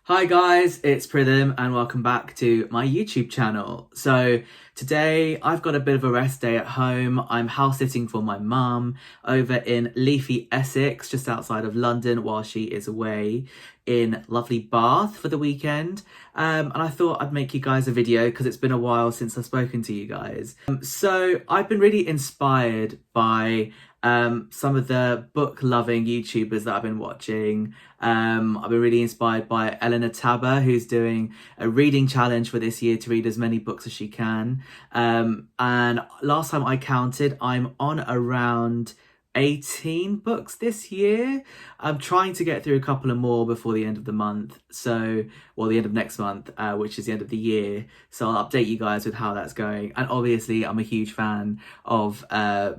Hi guys, it's Pritham and welcome back to my YouTube channel. So today I've got a bit of a rest day at home. I'm house sitting for my mum over in leafy Essex, just outside of London, while she is away in lovely Bath for the weekend. And I thought I'd make you guys a video because it's been a while since I've spoken to you guys. So I've been really inspired by some of the book loving YouTubers that I've been watching. I've been really inspired by Eleanor Tabber, who's doing a reading challenge for this year to read as many books as she can. And last time I counted, I'm on around 18 books this year. I'm trying to get through a couple of more before the end of the month. The end of next month, which is the end of the year. So I'll update you guys with how that's going. And obviously I'm a huge fan of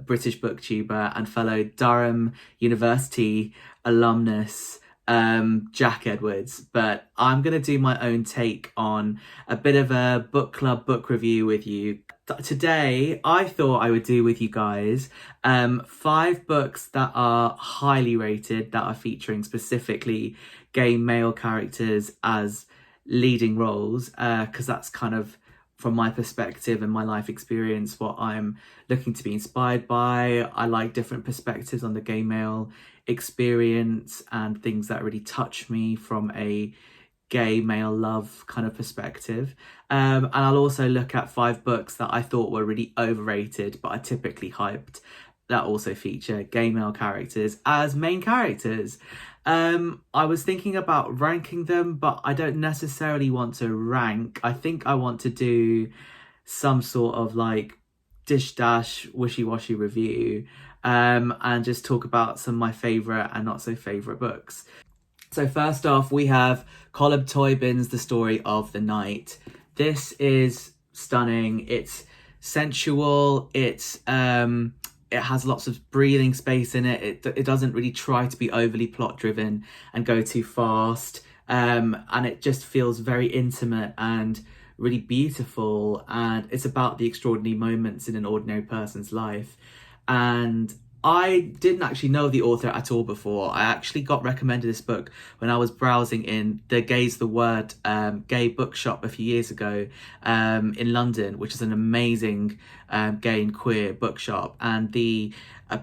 British booktuber and fellow Durham University alumnus, Jack Edwards, but I'm going to do my own take on a bit of a book club book review with you. Today, I thought I would do with you guys 5 books that are highly rated, that are featuring specifically gay male characters as leading roles, because that's kind of, from my perspective and my life experience, what I'm looking to be inspired by. I like different perspectives on the gay male experience and things that really touch me from a gay male love kind of perspective. And I'll also look at 5 books that I thought were really overrated but are typically hyped, that also feature gay male characters as main characters. I was thinking about ranking them, but I don't necessarily want to rank. I think I want to do some sort of like dish dash wishy-washy review, and just talk about some of my favourite and not so favourite books. So first off, we have Colm Toibin's The Story of the Night. This is stunning. It's sensual. It has lots of breathing space in it. It doesn't really try to be overly plot driven and go too fast. And it just feels very intimate and really beautiful. And it's about the extraordinary moments in an ordinary person's life. And I didn't actually know the author at all before. I actually got recommended this book when I was browsing in the Gay's the Word gay bookshop a few years ago in London, which is an amazing gay and queer bookshop. And the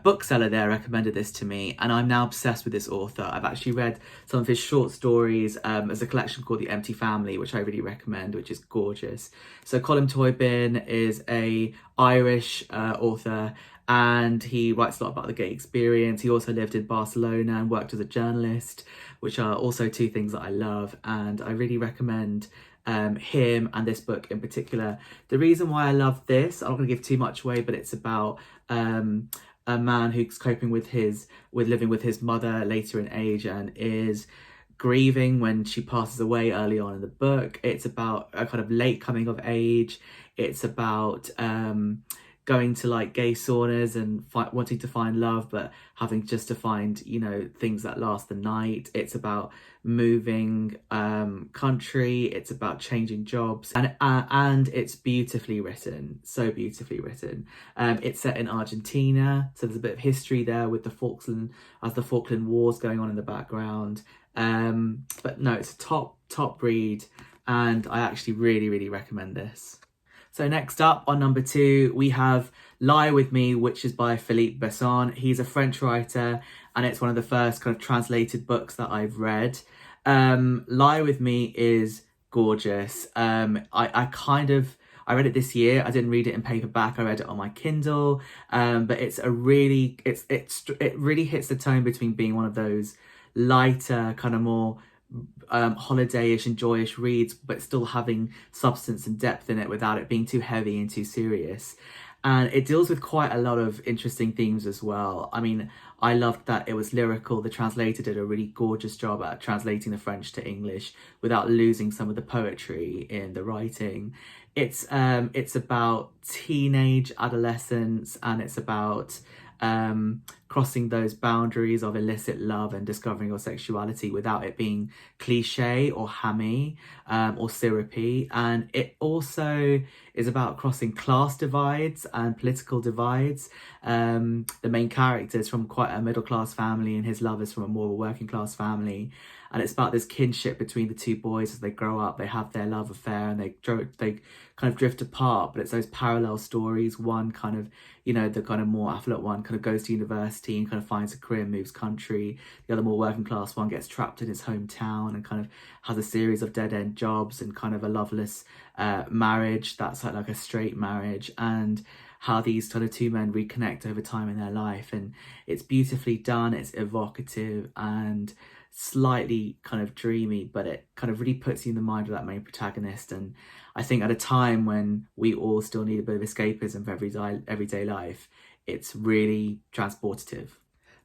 bookseller there recommended this to me, and I'm now obsessed with this author. I've actually read some of his short stories as a collection called The Empty Family, which I really recommend, which is gorgeous. So Colm Toibin is a Irish author, and he writes a lot about the gay experience. He also lived in Barcelona and worked as a journalist, which are also 2 things that I love, and I really recommend him and this book in particular. The reason why I love this, I'm not going to give too much away, but it's about a man who's coping with living with his mother later in age and is grieving when she passes away early on in the book. It's about a kind of late coming of age. It's about going to like gay saunas and wanting to find love, but having just to find, things that last the night. It's about moving country. It's about changing jobs, and it's beautifully written, so beautifully written. It's set in Argentina, so there's a bit of history there with the Falkland Wars going on in the background. But no, it's a top read, and I actually really recommend this. So next up, on number 2, we have Lie With Me, which is by Philippe Besson. He's a French writer, and it's one of the first kind of translated books that I've read. Lie With Me is gorgeous. I read it this year. I didn't read it in paperback. I read it on my Kindle. But it really hits the tone between being one of those lighter, kind of more holiday-ish and joyous reads, but still having substance and depth in it without it being too heavy and too serious. And it deals with quite a lot of interesting themes as well. I mean, I loved that it was lyrical. The translator did a really gorgeous job at translating the French to English without losing some of the poetry in the writing. It's about teenage adolescence, and it's about crossing those boundaries of illicit love and discovering your sexuality without it being cliche or hammy or syrupy. And it also is about crossing class divides and political divides. The main character is from quite a middle class family, and his love is from a more working class family. and it's about this kinship between the two boys as they grow up. They have their love affair and they kind of drift apart, but it's those parallel stories. One kind of, you know, the kind of more affluent one kind of goes to university and kind of finds a career, moves country. The other more working class one gets trapped in his hometown and kind of has a series of dead-end jobs and kind of a loveless marriage that's like a straight marriage, and how these kind of two men reconnect over time in their life. And it's beautifully done, it's evocative and slightly kind of dreamy, but it kind of really puts you in the mind of that main protagonist. And I think at a time when we all still need a bit of escapism for everyday life, it's really transportative.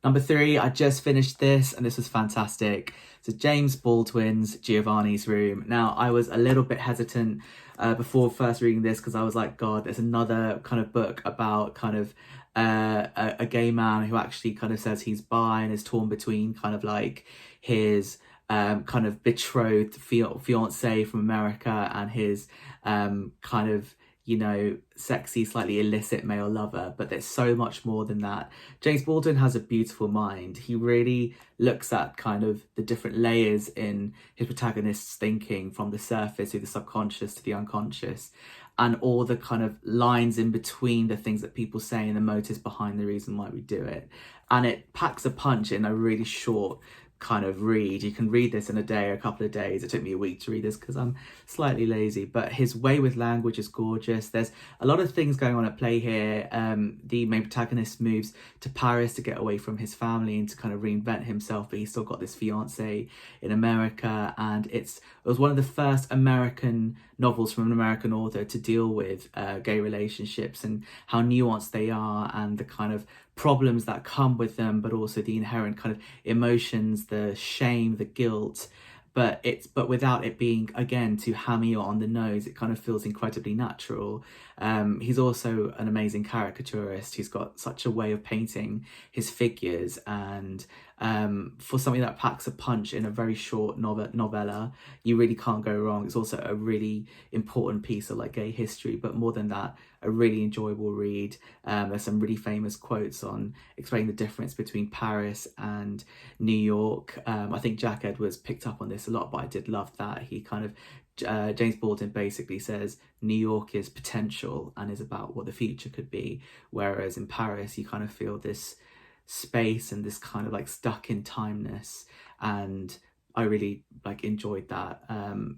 Number 3, I just finished this and this was fantastic. So James Baldwin's Giovanni's Room. Now, I was a little bit hesitant before first reading this because I was like, God, there's another kind of book about kind of a gay man who actually kind of says he's bi and is torn between kind of like his kind of betrothed fiance from America and his kind of, you know, sexy, slightly illicit male lover. But there's so much more than that. James Baldwin has a beautiful mind. He really looks at kind of the different layers in his protagonist's thinking, from the surface to the subconscious to the unconscious, and all the kind of lines in between the things that people say and the motives behind the reason why we do it. And it packs a punch in a really short kind of read. You can read this in a day or a couple of days. It took me a week to read this because I'm slightly lazy, but his way with language is gorgeous. There's a lot of things going on at play here. The main protagonist moves to Paris to get away from his family and to kind of reinvent himself, but he's still got this fiance in America, and it was one of the first American novels from an American author to deal with gay relationships and how nuanced they are and the kind of problems that come with them, but also the inherent kind of emotions, the shame, the guilt, but without it being, again, too hammy or on the nose. It kind of feels incredibly natural. He's also an amazing caricaturist. He's got such a way of painting his figures, and for something that packs a punch in a very short novella, you really can't go wrong. It's also a really important piece of like gay history, but more than that, a really enjoyable read. There's some really famous quotes on explaining the difference between Paris and New York. I think Jack Edwards picked up on this a lot, but I did love that. He kind of James Baldwin basically says New York is potential and is about what the future could be, whereas in Paris you kind of feel this space and this kind of like stuck in timeness, and I really like enjoyed that.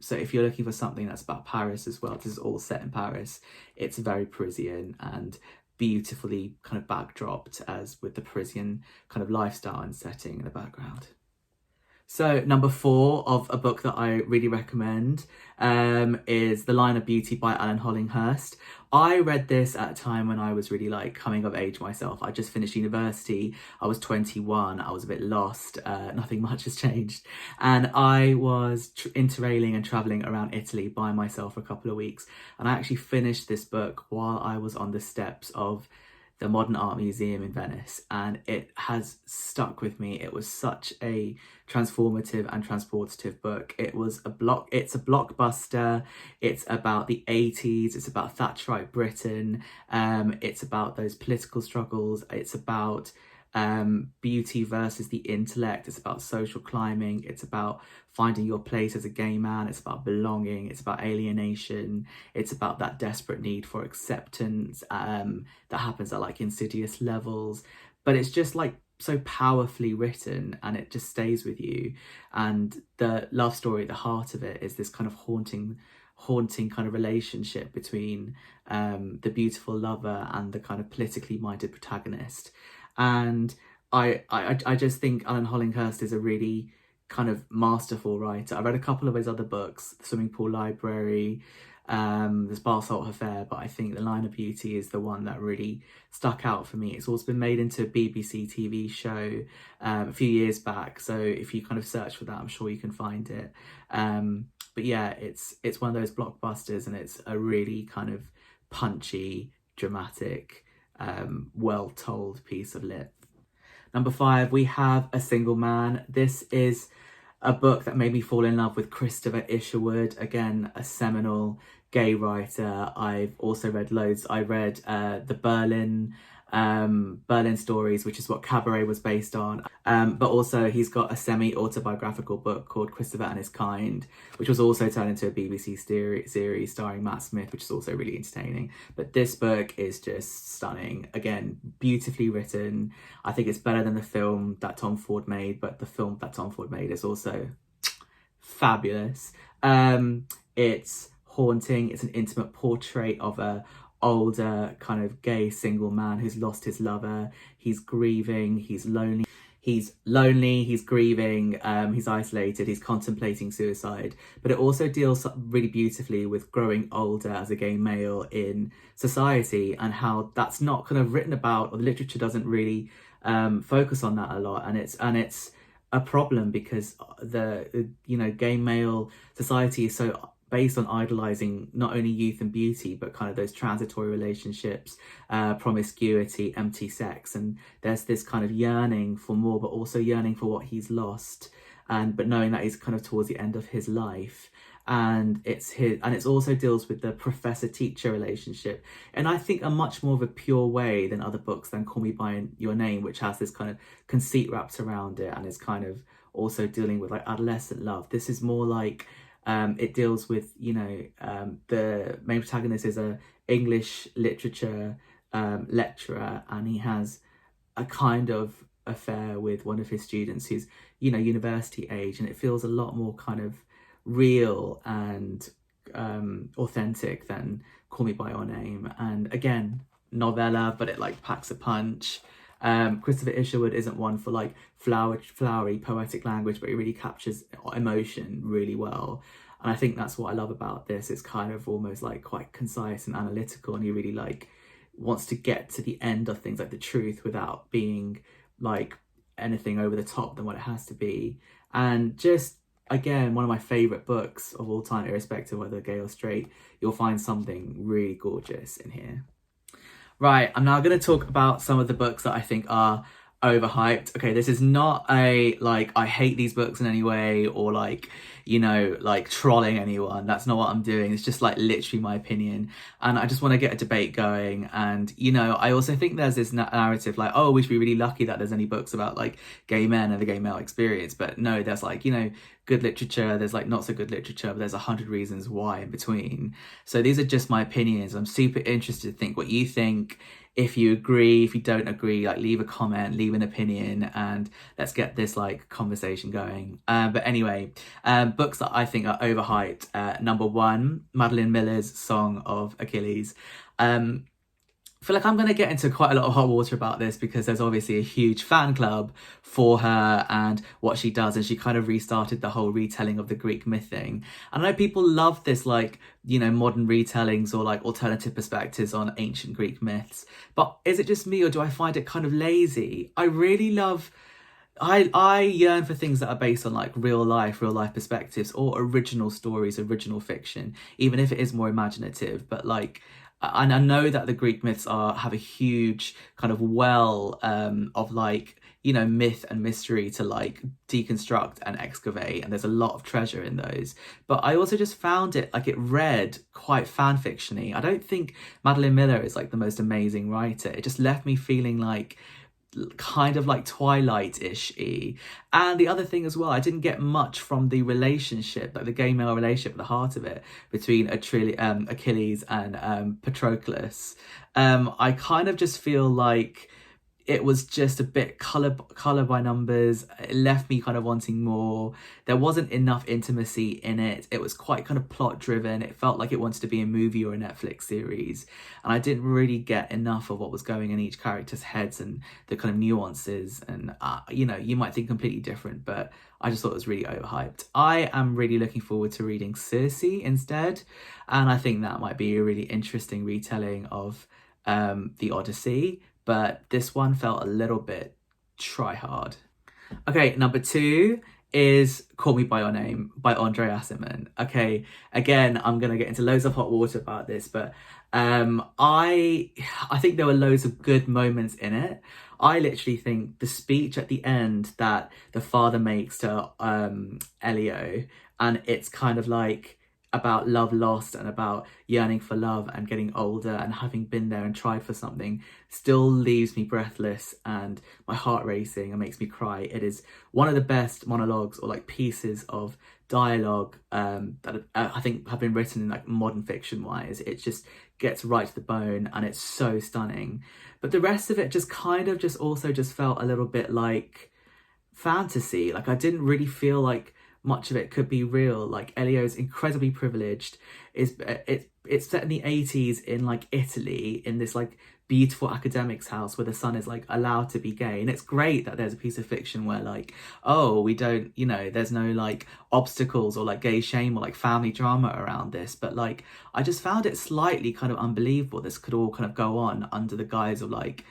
So if you're looking for something that's about Paris as well, this is all set in Paris. It's very Parisian and beautifully kind of backdropped, as with the Parisian kind of lifestyle and setting in the background. So number 4 of a book that I really recommend is The Line of Beauty by Hollinghurst. I read this at a time when I was really like coming of age myself. I just finished university. I was 21. I was a bit lost. Nothing much has changed. And I was interrailing and traveling around Italy by myself for a couple of weeks. And I actually finished this book while I was on the steps of the Modern Art Museum in Venice, and it has stuck with me. It was such a transformative and transportative book. It's a blockbuster. It's about the 80s. It's about Thatcherite Britain. It's about those political struggles. It's about beauty versus the intellect. It's about social climbing. It's about finding your place as a gay man. It's about belonging. It's about alienation. It's about that desperate need for acceptance that happens at like insidious levels, but it's just like so powerfully written, and it just stays with you. And the love story at the heart of it is this kind of haunting kind of relationship between the beautiful lover and the kind of politically minded protagonist. And I just think Alan Hollinghurst is a really kind of masterful writer. I read a couple of his other books, The Swimming Pool Library, there's Bar Salt Affair, but I think The Line of Beauty is the one that really stuck out for me. It's also been made into a BBC TV show a few years back, so if you kind of search for that, I'm sure you can find it. But yeah, it's one of those blockbusters, and it's a really kind of punchy, dramatic, well-told piece of lit. Number 5, we have A Single Man. This is a book that made me fall in love with Christopher Isherwood, again, a seminal gay writer. I've also read loads. I read the Berlin Berlin Stories, which is what Cabaret was based on. But also he's got a semi-autobiographical book called Christopher and His Kind, which was also turned into a BBC series starring Matt Smith, which is also really entertaining. But this book is just stunning. Again, beautifully written. I think it's better than the film that Tom Ford made, but the film that Tom Ford made is also fabulous. It's haunting. It's an intimate portrait of a older kind of gay single man who's lost his lover. He's grieving, he's lonely, he's grieving, he's isolated, he's contemplating suicide. But it also deals really beautifully with growing older as a gay male in society, and how that's not kind of written about, or the literature doesn't really focus on that a lot. And it's a problem because the gay male society is so based on idolizing not only youth and beauty, but kind of those transitory relationships, promiscuity, empty sex. And there's this kind of yearning for more, but also yearning for what he's lost. But knowing that he's kind of towards the end of his life. And it also deals with the professor-teacher relationship. And I think a much more of a pure way than other books than Call Me By Your Name, which has this kind of conceit wrapped around it and is kind of also dealing with like adolescent love. This is more like, it deals with, the main protagonist is a English literature lecturer, and he has a kind of affair with one of his students who's, university age, and it feels a lot more kind of real and authentic than Call Me By Your Name. And again, novella, but it like packs a punch. Christopher Isherwood isn't one for like flowery poetic language, but he really captures emotion really well. And I think that's what I love about this. It's kind of almost like quite concise and analytical, and he really like wants to get to the end of things, like the truth, without being like anything over the top than what it has to be. And just, again, one of my favourite books of all time, irrespective of whether gay or straight. You'll find something really gorgeous in here. Right, I'm now going to talk about some of the books that I think are overhyped. Okay, this is not a, like, I hate these books in any way, or like, like trolling anyone. That's not what I'm doing. It's just like literally my opinion. And I just want to get a debate going. And, I also think there's this narrative like, oh, we should be really lucky that there's any books about like gay men and the gay male experience. But no, there's like, good literature, there's like not so good literature, but there's 100 reasons why in between. So these are just my opinions. I'm super interested to think what you think. If you agree, if you don't agree, like leave a comment, leave an opinion, and let's get this like conversation going. But anyway, books that I think are overhyped. Number 1, Madeline Miller's Song of Achilles. I feel like I'm going to get into quite a lot of hot water about this because there's obviously a huge fan club for her and what she does, and she kind of restarted the whole retelling of the Greek myth thing. And I know people love this, like, modern retellings or like alternative perspectives on ancient Greek myths, but is it just me, or do I find it kind of lazy? I really love... I yearn for things that are based on like real life perspectives, or original stories, original fiction, even if it is more imaginative. But like, and I know that the Greek myths have a huge kind of well of like, myth and mystery to like deconstruct and excavate, and there's a lot of treasure in those. But I also just found it like, it read quite fan fictiony. I don't think Madeline Miller is like the most amazing writer. It just left me feeling like kind of like Twilight-ish-y. And the other thing as well, I didn't get much from the relationship, like the gay male relationship at the heart of it, between Achilles and Patroclus. I kind of just feel like it was just a bit color by numbers. It left me kind of wanting more. There wasn't enough intimacy in it. It was quite kind of plot driven. It felt like it wanted to be a movie or a Netflix series. And I didn't really get enough of what was going in each character's heads and the kind of nuances. And, you might think completely different, but I just thought it was really overhyped. I am really looking forward to reading Circe instead. And I think that might be a really interesting retelling of the Odyssey. But this one felt a little bit try hard. Okay, number 2 is Call Me By Your Name by Andre Aciman. Okay, again, I'm going to get into loads of hot water about this, but I think there were loads of good moments in it. I literally think the speech at the end that the father makes to Elio, and it's kind of like, about love lost and about yearning for love and getting older and having been there and tried for something still leaves me breathless and my heart racing and makes me cry. It is one of the best monologues or like pieces of dialogue that I think have been written in like modern fiction wise. It just gets right to the bone and it's so stunning. But the rest of it just kind of just also just felt a little bit like fantasy. Like I didn't really feel like much of it could be real. Like Elio's incredibly privileged. It's set in the 80s in like Italy in this like beautiful academics house where the son is like allowed to be gay, and it's great that there's a piece of fiction where like, oh, we don't, you know, there's no like obstacles or like gay shame or like family drama around this. But like I just found it slightly kind of unbelievable this could all kind of go on under the guise of like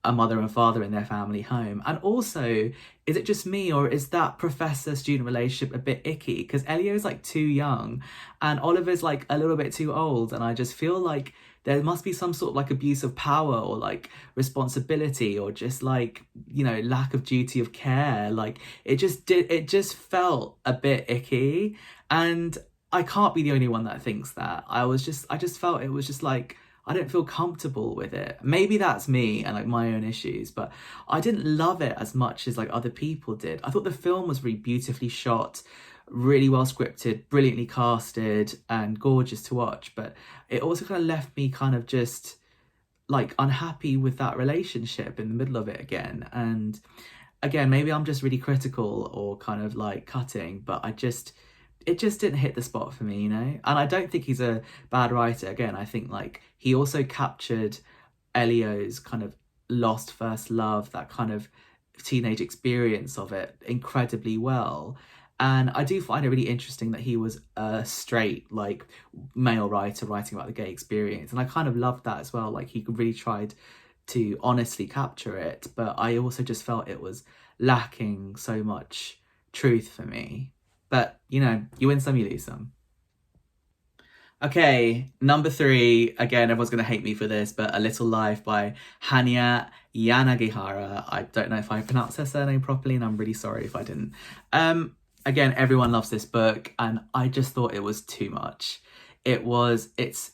a mother and father in their family home. And also, is it just me or is that professor-student relationship a bit icky? Because Elio's like too young and Oliver's like a little bit too old, and I just feel like there must be some sort of like abuse of power or like responsibility or just like, you know, lack of duty of care. Like it just felt a bit icky, and I can't be the only one that thinks that. I just felt it was just like, I don't feel comfortable with it. Maybe that's me and like my own issues, but I didn't love it as much as like other people did. I thought the film was really beautifully shot, really well scripted, brilliantly casted and gorgeous to watch. But it also kind of left me kind of just like unhappy with that relationship in the middle of it again. And again, maybe I'm just really critical or kind of like cutting, but it just didn't hit the spot for me, you know? And I don't think he's a bad writer. Again, I think like he also captured Elio's kind of lost first love, that kind of teenage experience of it incredibly well. And I do find it really interesting that he was a straight, like, male writer writing about the gay experience. And I kind of loved that as well. Like, he really tried to honestly capture it. But I also just felt it was lacking so much truth for me. But, you know, you win some, you lose some. Okay, number 3, again, everyone's going to hate me for this, but A Little Life by Hanya Yanagihara. I don't know if I pronounced her surname properly, and I'm really sorry if I didn't. Again, everyone loves this book, and I just thought it was too much. It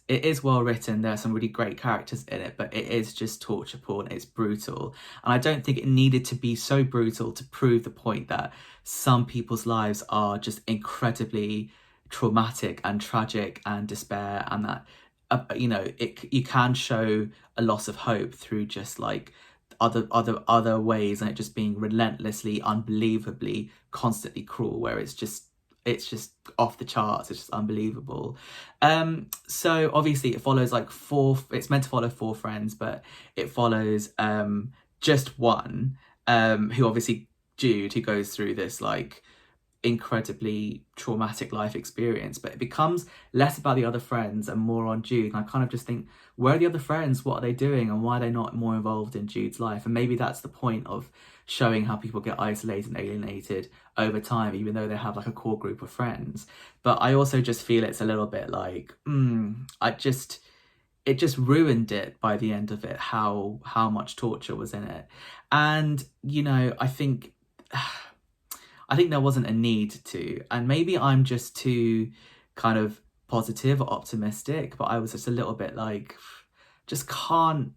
is well written, there are some really great characters in it, but it is just torture porn, it's brutal. And I don't think it needed to be so brutal to prove the point that some people's lives are just incredibly traumatic and tragic and despair, and that you know, you can show a loss of hope through just like other ways, and it just being relentlessly, unbelievably, constantly cruel, where it's just off the charts. It's just unbelievable. So obviously it follows like it's meant to follow 4 friends, but it follows just one, who obviously Jude, who goes through this like incredibly traumatic life experience, but it becomes less about the other friends and more on Jude. And I kind of just think, where are the other friends? What are they doing? And why are they not more involved in Jude's life? And maybe that's the point of showing how people get isolated and alienated over time, even though they have like a core group of friends. But I also just feel it's a little bit like, it just ruined it by the end of it, how much torture was in it. And, you know, I think there wasn't a need to, and maybe I'm just too kind of positive or optimistic, but I was just a little bit like, just can't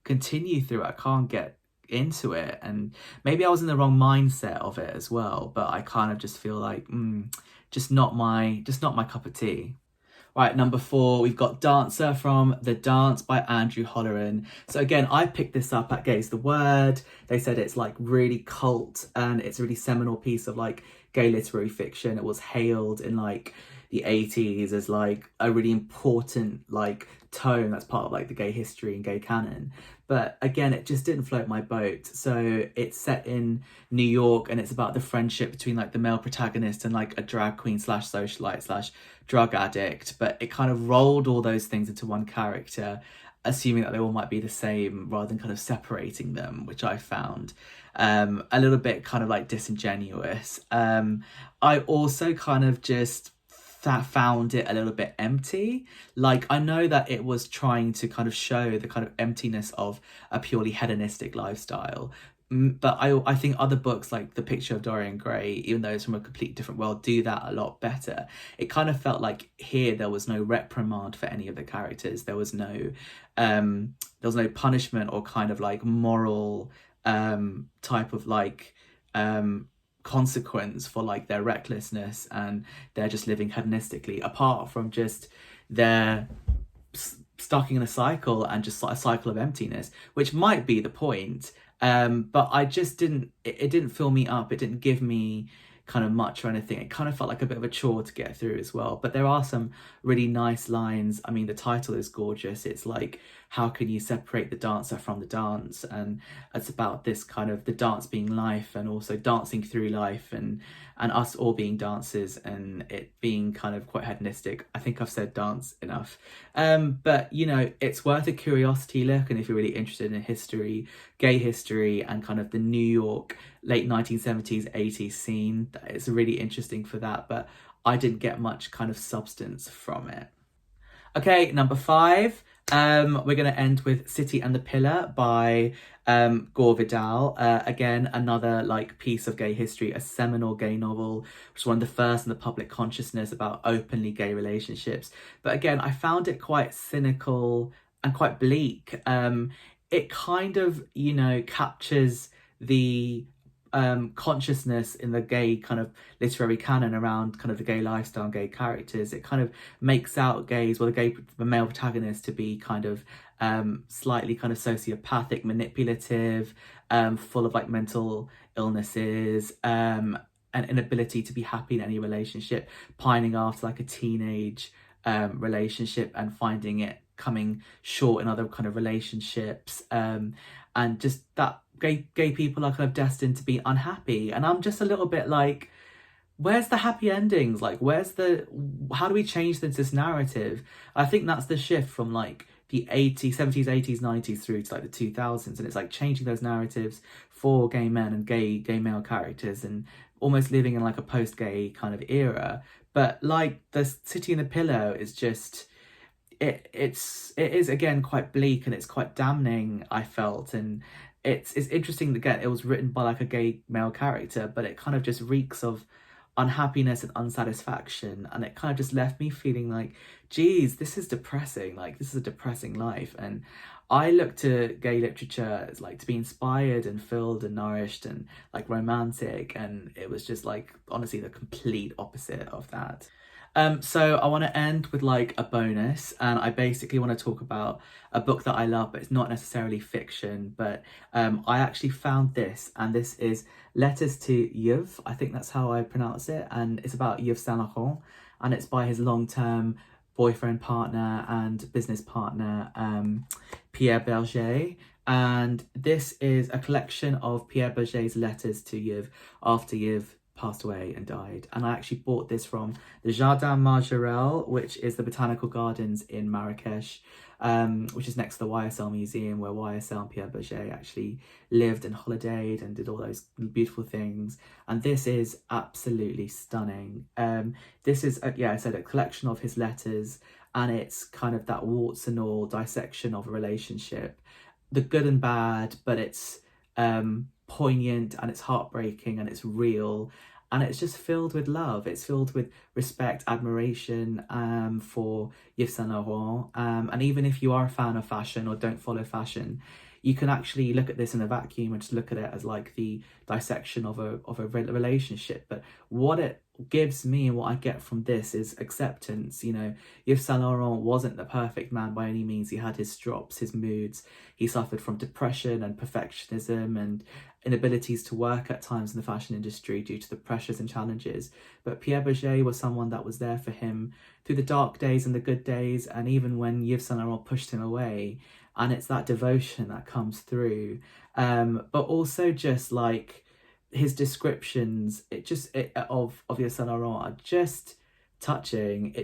continue through it. I can't get into it, and maybe I was in the wrong mindset of it as well, but I kind of just feel like just not my cup of tea. Right, number 4, we've got Dancer from The Dance by Andrew Holleran. So again, I picked this up at Gay's the Word. They said it's like really cult and it's a really seminal piece of like gay literary fiction. It was hailed in like the 80s as like a really important like tome that's part of like the gay history and gay canon. But again, it just didn't float my boat. So it's set in New York, and it's about the friendship between like the male protagonist and like a drag queen / socialite / drug addict. But it kind of rolled all those things into one character, assuming that they all might be the same rather than kind of separating them, which I found a little bit kind of like disingenuous. I also kind of just found it a little bit empty. Like, I know that it was trying to kind of show the kind of emptiness of a purely hedonistic lifestyle, But I think other books like The Picture of Dorian Gray, even though it's from a completely different world, do that a lot better. It kind of felt like here there was no reprimand for any of the characters. There was no punishment or kind of like moral type of like consequence for like their recklessness, and they're just living hedonistically, apart from just their stuck in a cycle and just like a cycle of emptiness, which might be the point. But I just didn't, it didn't fill me up. It didn't give me kind of much or anything. It kind of felt like a bit of a chore to get through as well. But there are some really nice lines. I mean, the title is gorgeous. It's like, how can you separate the dancer from the dance? And it's about this kind of the dance being life, and also dancing through life, and us all being dancers, and it being kind of quite hedonistic. I think I've said dance enough. But you know, it's worth a curiosity look, and if you're really interested in history, gay history, and kind of the New York late 1970s 80s scene, it's really interesting for that. But I didn't get much kind of substance from it. Okay, number 5. We're going to end with City and the Pillar by Gore Vidal. Again, another like piece of gay history, a seminal gay novel, which was one of the first in the public consciousness about openly gay relationships. But again, I found it quite cynical and quite bleak. It kind of, you know, captures the consciousness in the gay kind of literary canon around kind of the gay lifestyle and gay characters. It kind of makes out gays, well, the male protagonist, to be kind of slightly kind of sociopathic, manipulative, full of like mental illnesses, an inability to be happy in any relationship, pining after like a teenage relationship and finding it coming short in other kind of relationships, and just that gay people are kind of destined to be unhappy. And I'm just a little bit like, where's the happy endings? Like, how do we change this narrative? I think that's the shift from like the 80s, 70s, 80s, 90s through to like the 2000s, and it's like changing those narratives for gay men and gay male characters, and almost living in like a post-gay kind of era. But like the City and the Pillow is just, it is again quite bleak, and it's quite damning, I felt. And it's interesting that, again, it was written by like a gay male character, but it kind of just reeks of unhappiness and unsatisfaction, and it kind of just left me feeling like, geez, this is depressing. Like, this is a depressing life. And I look to gay literature as like to be inspired and filled and nourished and like romantic, and it was just like honestly the complete opposite of that. So I want to end with like a bonus, and I basically want to talk about a book that I love, but it's not necessarily fiction. But I actually found this, and this is Letters to Yves. I think that's how I pronounce it, and it's about Yves Saint Laurent, and it's by his long-term boyfriend, partner, and business partner, Pierre Berger. And this is a collection of Pierre Berger's letters to Yves after Yves passed away and died. And I actually bought this from the Jardin Majorel, which is the botanical gardens in Marrakesh, which is next to the YSL Museum, where YSL and Pierre Berger actually lived and holidayed and did all those beautiful things. And this is absolutely stunning. This is, I said, a collection of his letters, and it's kind of that warts and all dissection of a relationship, the good and bad, but it's poignant, and it's heartbreaking, and it's real, and it's just filled with love. It's filled with respect, admiration for Yves Saint Laurent, and even if you are a fan of fashion or don't follow fashion, you can actually look at this in a vacuum and just look at it as like the dissection of a relationship. But what it gives me and what I get from this is acceptance. You know, Yves Saint Laurent wasn't the perfect man by any means. He had his drops, his moods. He suffered from depression and perfectionism and inabilities to work at times in the fashion industry due to the pressures and challenges. But Pierre Berger was someone that was there for him through the dark days and the good days, and even when Yves Saint Laurent pushed him away. And it's that devotion that comes through, but also just like his descriptions, of Yves Saint Laurent are just touching.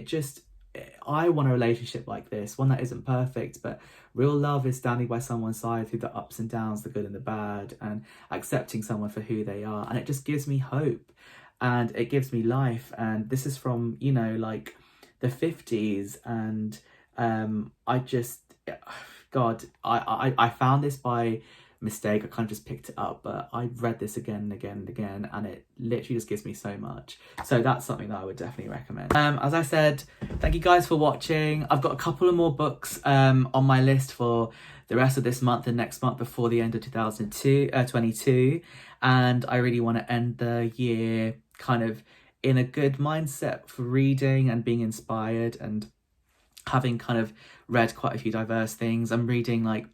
I want a relationship like this, one that isn't perfect, but real love is standing by someone's side through the ups and downs, the good and the bad, and accepting someone for who they are. And it just gives me hope, and it gives me life. And this is from, you know, like the 50s, and I just, God, I found this by mistake. I kind of just picked it up, but I read this again and again and again, and it literally just gives me so much. So that's something that I would definitely recommend. As I said, thank you guys for watching. I've got a couple of more books on my list for the rest of this month and next month before the end of 2022, and I really want to end the year kind of in a good mindset for reading and being inspired and having kind of read quite a few diverse things. I'm reading like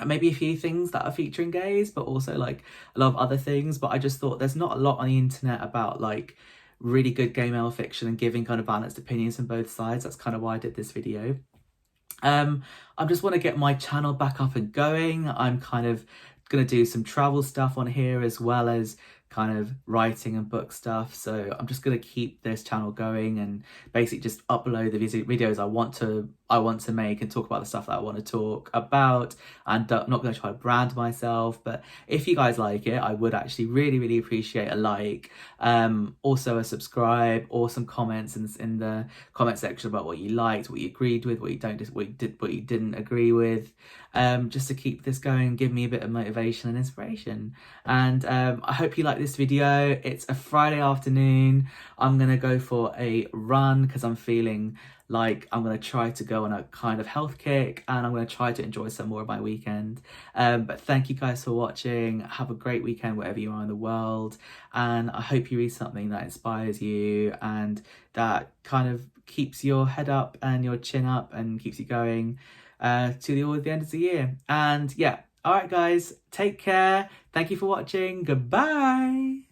maybe a few things that are featuring gays, but also like a lot of other things. But I just thought there's not a lot on the internet about like really good gay male fiction and giving kind of balanced opinions from both sides. That's kind of why I did this video. I just want to get my channel back up and going. I'm kind of going to do some travel stuff on here as well as kind of writing and book stuff. So I'm just going to keep this channel going and basically just upload the videos I want to make and talk about the stuff that I want to talk about. And I'm not going to try to brand myself, but if you guys like it, I would actually really appreciate a like, also a subscribe, or some comments in the comment section about what you liked, what you agreed with, what you didn't agree with, just to keep this going, give me a bit of motivation and inspiration. And I hope you like this video. It's a Friday afternoon. I'm gonna go for a run because I'm feeling like I'm going to try to go on a kind of health kick, and I'm going to try to enjoy some more of my weekend. But thank you guys for watching. Have a great weekend wherever you are in the world, and I hope you read something that inspires you and that kind of keeps your head up and your chin up and keeps you going to the end of the year. And yeah, all right guys, take care. Thank you for watching. Goodbye.